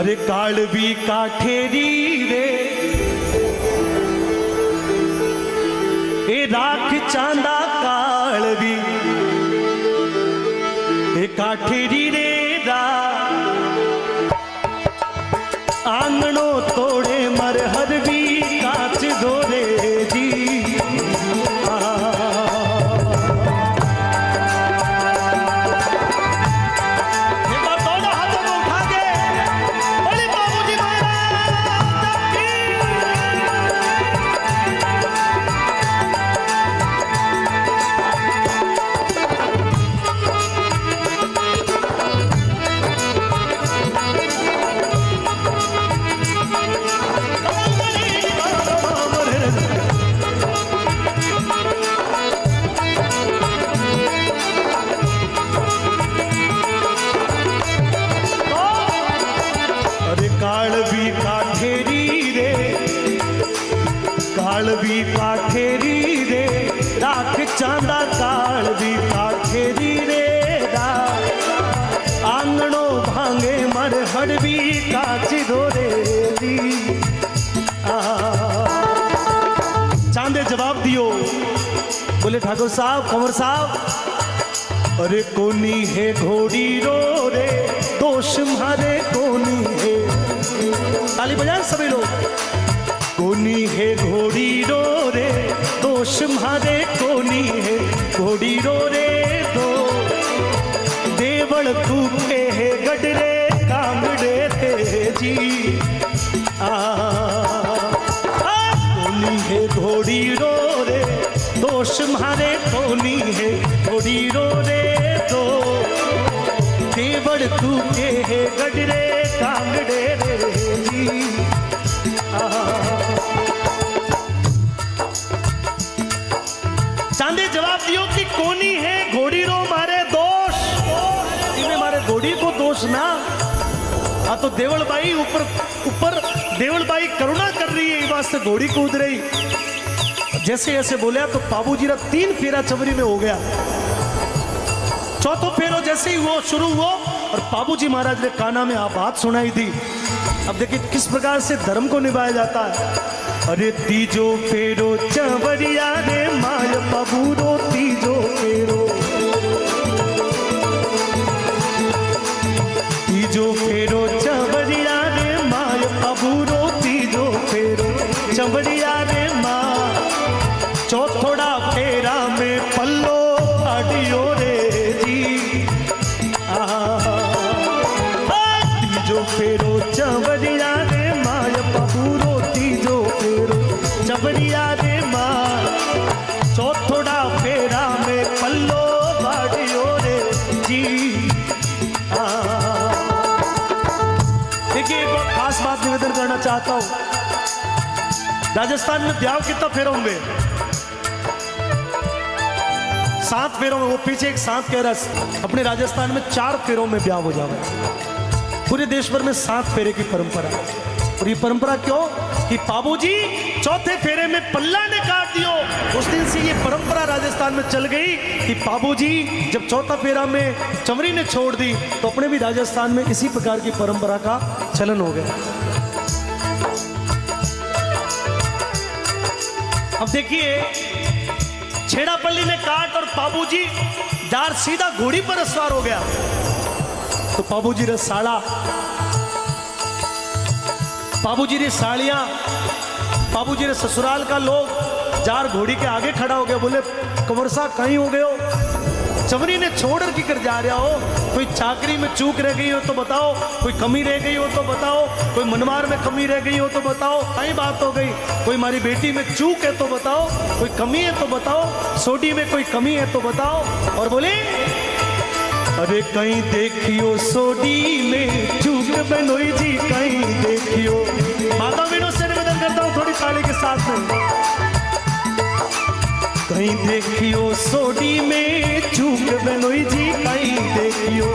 अरे कालवी काठेरी रे ए राख चांदा कालवी ए काठेरी रे रा आंगणो तोड़े मर हर भी काच धोरे जी कालवी काठेरी रे राख चांदा कालवी काठेरी रे आंगणो भांगे मर हड़वी काच धोरे दी। चांदे जवाब दियो, बोले ठाकुर साहब कंवर साहब अरे कोनी है घोड़ी रो रे दोष मारे कोनी है। ताली बजाएं सभी लोग। कोनी है घोड़ी रो रे दोष मारे कोनी है घोड़ी रो रे दो देवल तू के है गडरे कांगड़े थे जी कोनी है घोड़ी रो रे दोष मारे कोनी है घोड़ी रो रे दो देवल तू के है गडरे कांगड़े रे जी। चांदे जवाब दियो कि कोनी है घोड़ी रो मारे दोष इन्हें मारे घोड़ी को दोष ना आ तो देवल बाई ऊपर ऊपर देवल बाई करुणा कर रही है वास्ते घोड़ी कूद रही। जैसे ऐसे बोलिया तो बाबूजी रा 3 फेरा चवरी में हो गया। चौथो फेरो जैसे ही वो शुरू हुआ और बाबूजी महाराज ने काना में आप बात सुनाई थी। अब देखिए किस प्रकार से धर्म को निभाया जाता है। अरे तीजो फेरो चवरिया रे माय बाबूरो तीजो फेरो तीजो फेरो चवरिया रे माय बाबूरो तीजो फेरो चवरिया रे माँ चौथोड़ा फेरा में पल्लो आडियो रे जी तीजो फेरो चवरिया रे माय बाबूरो तीजो फेरो चवरिया रे माँ चौथोड़ा फेरा में पल्लो बाडियो रे जी। देखिए एक बहुत खास बात निवेदन करना चाहता हूं। राजस्थान में ब्याह कितना फेरों में 7 फेरों में। वो पीछे एक 7 कह रहा है। अपने राजस्थान में 4 फेरों में ब्याह हो जावे। पूरे देश भर में 7 फेरे की परंपरा है। और ये परंपरा क्यों कि बाबूजी चौथे फेरे में पल्ला ने काट दियो। उस दिन से ये परंपरा राजस्थान में चल गई कि बाबूजी जब चौथा फेरा में चमरी ने छोड़ दी तो अपने भी राजस्थान में इसी प्रकार की परंपरा का चलन हो गया। अब देखिए छेड़ापल्ली ने काट और बाबूजी दार सीधा घोड़ी पर सवार हो गया। तो बाबूजी रे साड़ा बाबूजी रे साड़ियां बाबूजी रे ससुराल का लोग जार घोड़ी के आगे खड़ा हो गया। बोले कंवर साहब कहीं हो गए हो चमरी ने छोड़ की कर जा रहा हो। कोई चाकरी में चूक रह गई हो तो बताओ, कोई कमी रह गई हो तो बताओ, कोई मनमार में कमी रह गई हो तो बताओ। कहीं बात हो गई कोई हमारी बेटी में चूक है तो बताओ, कोई कमी है तो बताओ, सोडी में कोई कमी है तो बताओ। और बोले अरे कहीं देखियो सोडी में चूक बनोई जी कहीं देखियो। माता बहनों से निवेदन करता हूँ थोड़ी ताली के साथ में। कहीं देखियो सोडी में चूक बनोई जी कहीं देखियो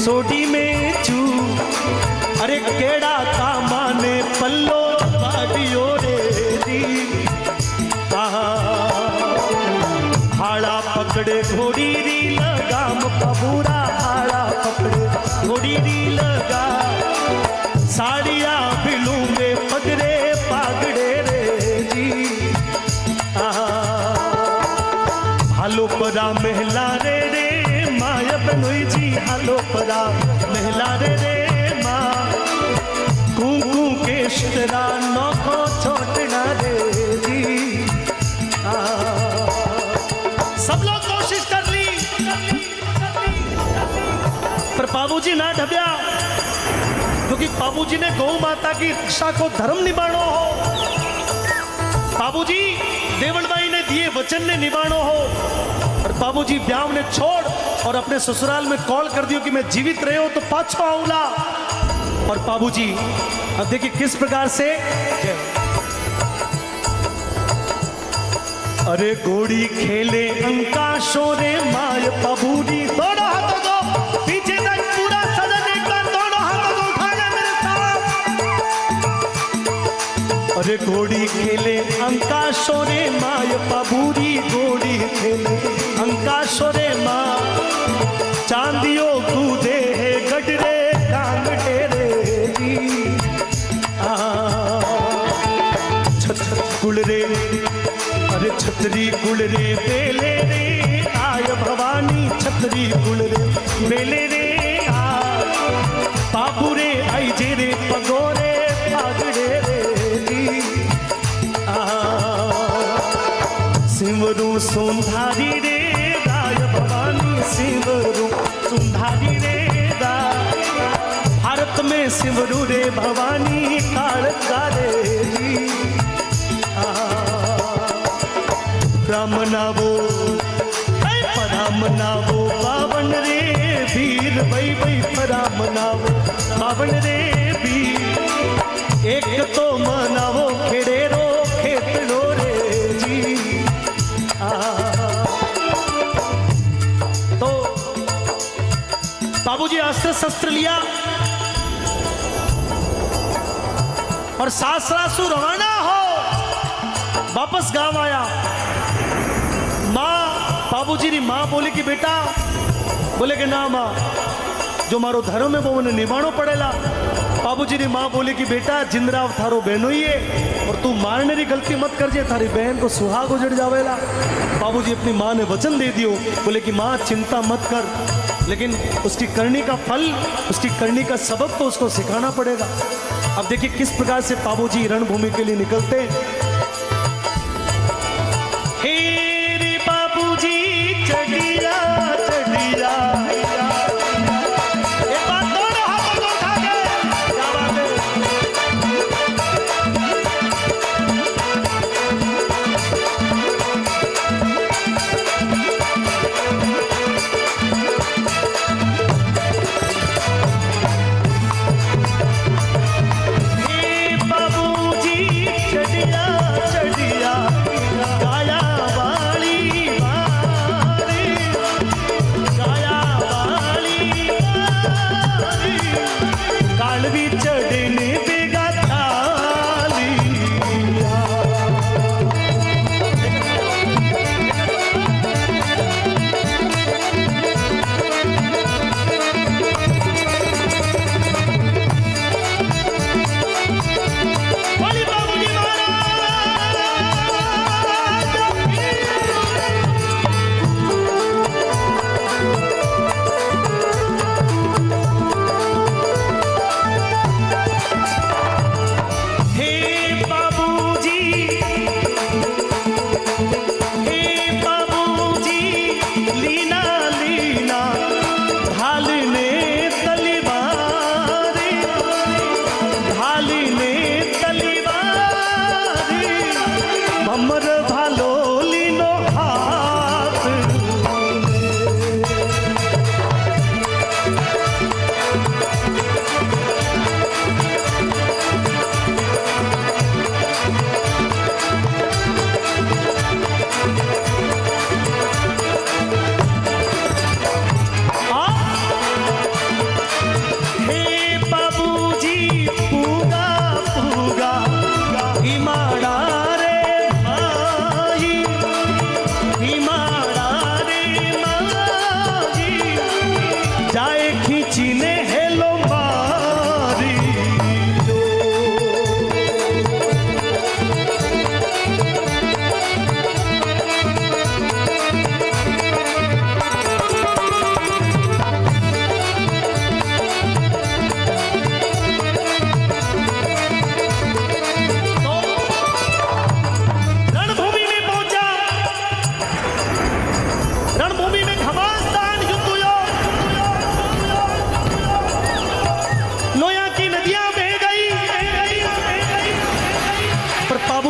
सोडी में चूक। अरे केड़ा का माने पल्लो बाडियो रे दी हाड़ा पकड़े घोड़ी री लगाम बाबूरा हाड़ा पकड़े घोड़ी री लगा साड़ियां भी लूंगे पगड़े पागड़े रे जी। हालो परा महला रे रे माया बनोई जी, हालो परा महला रे रे माँ कुकू के शतरा नौको छोटना रे जी। सब लोग कोशिश कर ली पर बाबूजी ना ढब्या, क्योंकि बाबूजी ने गौ माता की रक्षा को धर्म निभानो हो, बाबूजी देवलबाई ने दिए वचन ने निभानो हो। और बाबूजी ब्याह ने छोड़ और अपने ससुराल में कॉल कर दियो कि मैं जीवित रहे हो तो पाछो आऊंगा। और बाबूजी अब देखिए किस प्रकार से, अरे घोड़ी खेले अंका शोरे माय बाबूजी, दोनों हाथों को पीछे तक पूरा सदन एक बार दोनों हाथों को उठाना मेरे साथ। अरे घोड़ी खेले अंका शोरे माय बाबूजी, घोड़ी खेले अंका शोरे माँ चांदियो कूदे है गडरे टांग टेरे जी। छत गुड़ रे, अरे छतरी गुड़ रे बेले रे आय भवानी, छतरी गुड़ रे बेले रे आय बाबू रे आई जे रे पगोरे पागड़े रे जी। सिमरू सुंधारी रे राय भवानी, सिमरू सुंधारी रे राय, भारत में सिमरू रे भवानी कालका रे जी। राम नावो पराम नावो पावन रे वीर, बई बई पराम नावो पावन रे वीर, एक तो मनावो खेड़ेरो खेतड़ो रे जी। तो बाबूजी अस्त्र शस्त्र लिया और सासरासु रवाना हो वापस गांव आया। माँ बाबूजी री माँ बोली कि बेटा, बोले कि ना माँ जो मारो धर्म है वो मैंने निभानो पड़ेगा। बाबूजी री माँ बोली कि बेटा जिंदराव थारो बहनो ही है और तू मारने री गलती मत कर जे, थारी बहन को सुहाग उजड़ जावेला। बाबूजी अपनी माँ ने वचन दे दियो, बोले कि माँ चिंता मत कर, लेकिन उसकी करनी का फल, उसकी करनी का सबक तो उसको सिखाना पड़ेगा। अब देखिए किस प्रकार से बाबूजी रणभूमि के लिए निकलते। चढ़िया चढ़िया एक बात दोनों हाथों को उठा के क्या बात है। हे बाबूजी चढ़िया चढ़िया गाया वाली कालवी चढ़ने बेगा थाली। बोली बाबूजी महाराज।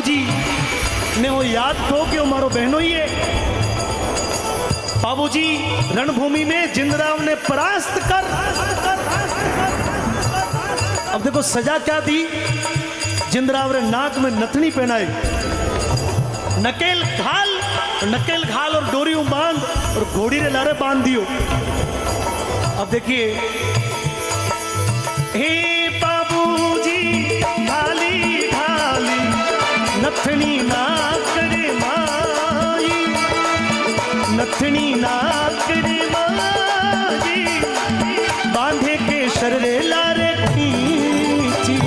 बाबूजी ने वो याद थो कि वो मारो बहनो ही है। बाबूजी रणभूमि में जिंदराव ने परास्त कर, अब देखो सजा क्या दी। जिंदराव रे नाक में नथनी पहनाई, नकेल घाल और डोरी बांध और घोड़ी रे लारे बांध दियो। अब देखिए, हे बाबूजी ढाली ढाली नथनी नाक रे माई, नथनी नाक रे माई, बांधे के शर्रे लारे खींची।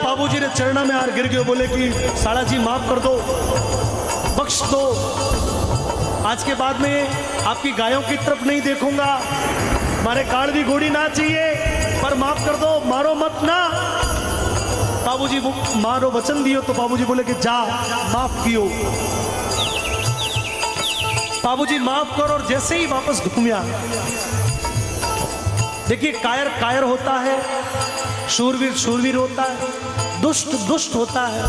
बाबूजी ने चरणा में हार गिर गए, बोले कि साला जी माफ कर दो, बख्श दो, आज के बाद में आपकी गायों की तरफ नहीं देखूंगा, मारे कालवी घोड़ी ना चाहिए, पर माफ कर दो, मारो मत ना। बाबूजी मारो वचन दियो, तो बाबूजी बोले कि जा माफ कियो। बाबूजी माफ करो, और जैसे ही वापस घूमिया, देखिए कायर कायर होता है, शूरवीर शूरवीर होता है, दुष्ट दुष्ट होता है,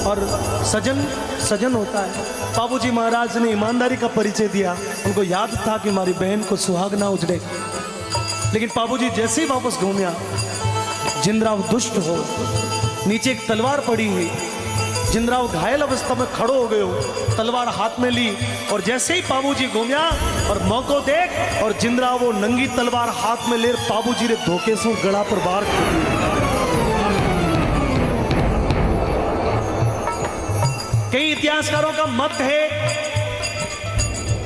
और सजन सजन होता है। बाबूजी महाराज ने ईमानदारी का परिचय दिया। उनको याद था कि हमारी बहन को सुहाग ना उजड़े, लेकिन बाबूजी जैसे ही वापस घूमिया, जिंदराव दुष्ट हो, नीचे एक तलवार पड़ी हुई, जिंदराव घायल अवस्था में खड़ो हो गए हो, तलवार हाथ में ली, और जैसे ही बाबूजी घूमिया और मौको देख, और जिंदराव वो नंगी तलवार हाथ में ले बाबूजी रे धोखे से गला पर बार कर दी। कई इतिहासकारों का मत है,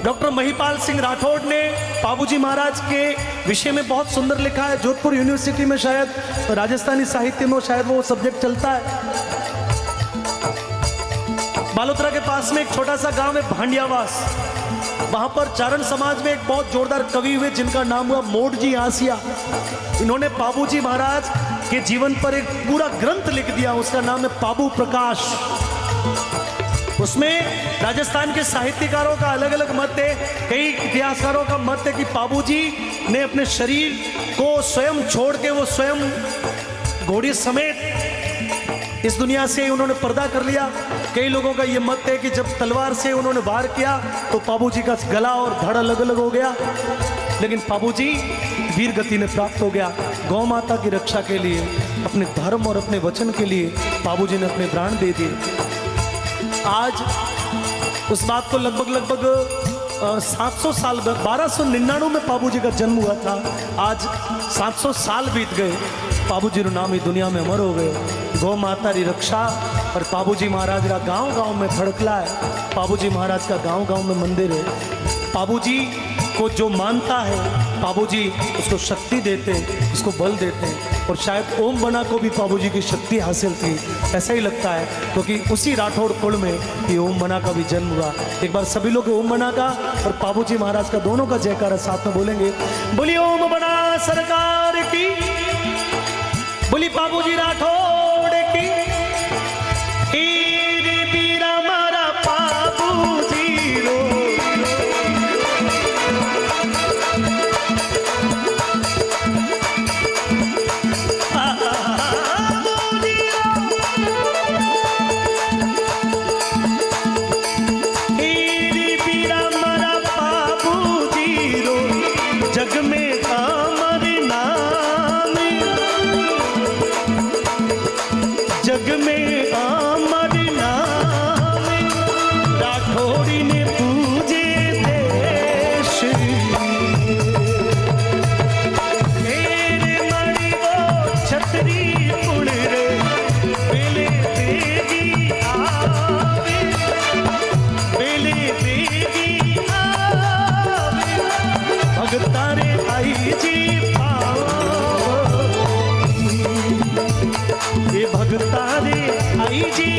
डॉक्टर महिपाल सिंह राठौड़ ने बाबूजी महाराज के विषय में बहुत सुंदर लिखा है। जोधपुर यूनिवर्सिटी में शायद राजस्थानी साहित्य में शायद वो सब्जेक्ट चलता है। बालोतरा के पास में एक छोटा सा गांव है भांडियावास, वहां पर चारण समाज में एक बहुत जोरदार कवि हुए जिनका नाम हुआ मोडजी आसिया। इन्होंने बाबूजी महाराज के जीवन पर एक पूरा ग्रंथ लिख दिया, उसका नाम है बाबू प्रकाश। उसमें राजस्थान के साहित्यकारों का अलग अलग मत है। कई इतिहासकारों का मत है कि बाबूजी ने अपने शरीर को स्वयं छोड़ के वो स्वयं घोड़ी समेत इस दुनिया से उन्होंने पर्दा कर लिया। कई लोगों का ये मत है कि जब तलवार से उन्होंने वार किया तो बाबूजी का गला और धड़ अलग अलग हो गया, लेकिन बाबूजी वीर गति ने प्राप्त हो गया। गौ माता की रक्षा के लिए, अपने धर्म और अपने वचन के लिए बाबूजी ने अपने प्राण दे दिए। आज उस बात को लगभग 700 साल, 1299 में बाबूजी का जन्म हुआ था। आज 700 साल बीत गए, बाबूजी रो नाम ही दुनिया में अमर हो गए। गौ माता की रक्षा और बाबूजी महाराज का गांव गांव में थड़कला है। बाबूजी महाराज का गांव गांव में मंदिर है। बाबूजी को जो मानता है, बाबूजी उसको शक्ति देते हैं, उसको बल देते हैं। और शायद ओम बना को भी बाबूजी की शक्ति हासिल थी, ऐसा ही लगता है, क्योंकि उसी राठौड़ कुल में ये ओम बना का भी जन्म हुआ। एक बार सभी लोग ओम बना का और बाबूजी महाराज का दोनों का जयकारा साथ में बोलेंगे। बोली ओम बना सरकार की, बोली बाबूजी राठौड़ की। बीरा मारा बाबूजी रो, भगतारे आई जी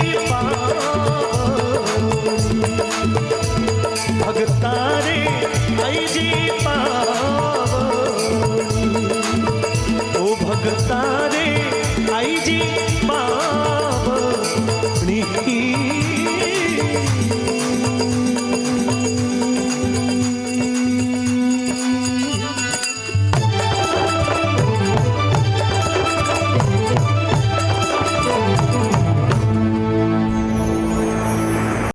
भगतारे